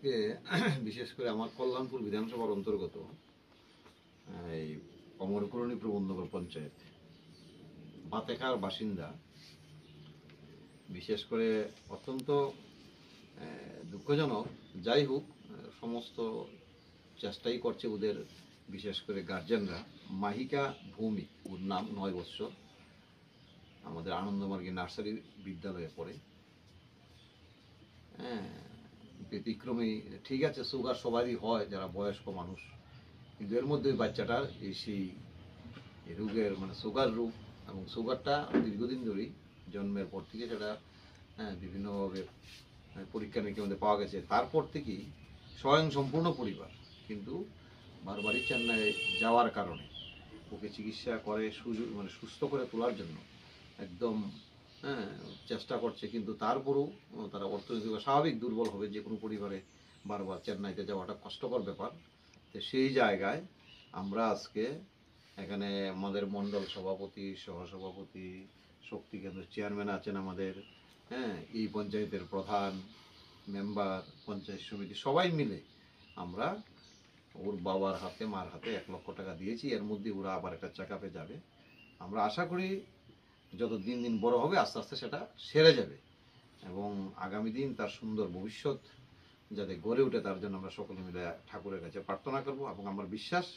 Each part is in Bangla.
আজকে বিশেষ করে আমার কল্যাণপুর বিধানসভার অন্তর্গত এই অমরকরণী প্রবন্ধকর পঞ্চায়েত বাতেখার বাসিন্দা বিশেষ করে অত্যন্ত দুঃখজনক। যাই হোক, সমস্ত চেষ্টাই করছে ওদের বিশেষ করে গার্জেনরা। মাহিকা ভৌমিক, ওর নাম, 9 বৎসর, আমাদের আনন্দমার্গী নার্সারি বিদ্যালয়ে পড়ে। ব্যতিক্রমী, ঠিক আছে, সুগার সবারই হয় যারা বয়স্ক মানুষ, কিন্তু এর মধ্যে ওই বাচ্চাটার সেই রোগের সুগার রোগ, এবং সুগারটা দীর্ঘদিন ধরেই জন্মের পর থেকে সেটা বিভিন্নভাবে পরীক্ষা নিরীক্ষার মধ্যে পাওয়া গেছে। তারপর থেকেই স্বয়ং সম্পূর্ণ পরিবার কিন্তু বারবারই চেন্নাই যাওয়ার কারণে ওকে চিকিৎসা করে সুস্থ করে তোলার জন্য একদম চেষ্টা করছে, কিন্তু তারপরেও তারা অর্থনৈতিক স্বাভাবিক দুর্বল হবে যে কোনো পরিবারে বারবার চেন্নাইতে যাওয়াটা কষ্টকর ব্যাপার। তো সেই জায়গায় আমরা আজকে এখানে আমাদের মণ্ডল সভাপতি, সহসভাপতি, শক্তি কেন্দ্র চেয়ারম্যান আছেন আমাদের, এই পঞ্চায়েতের প্রধান, মেম্বার, পঞ্চায়েত সমিতি, সবাই মিলে আমরা ওর বাবার হাতে মার হাতে 1 লক্ষ টাকা দিয়েছি। এর মধ্যে ওরা আবার একটা চেক আপে যাবে। আমরা আশা করি যত দিন দিন বড় হবে আস্তে আস্তে সেটা সেরে যাবে, এবং আগামী দিন তার সুন্দর ভবিষ্যৎ যাতে গড়ে ওঠে তার জন্য আমরা সকলে মিলে ঠাকুরের কাছে প্রার্থনা করব। এবং আমার বিশ্বাস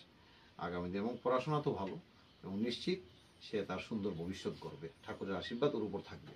আগামী দিন, এবং পড়াশোনা তো ভালো, এবং নিশ্চিত সে তার সুন্দর ভবিষ্যৎ করবে। ঠাকুরের আশীর্বাদ ওর উপর থাকবে।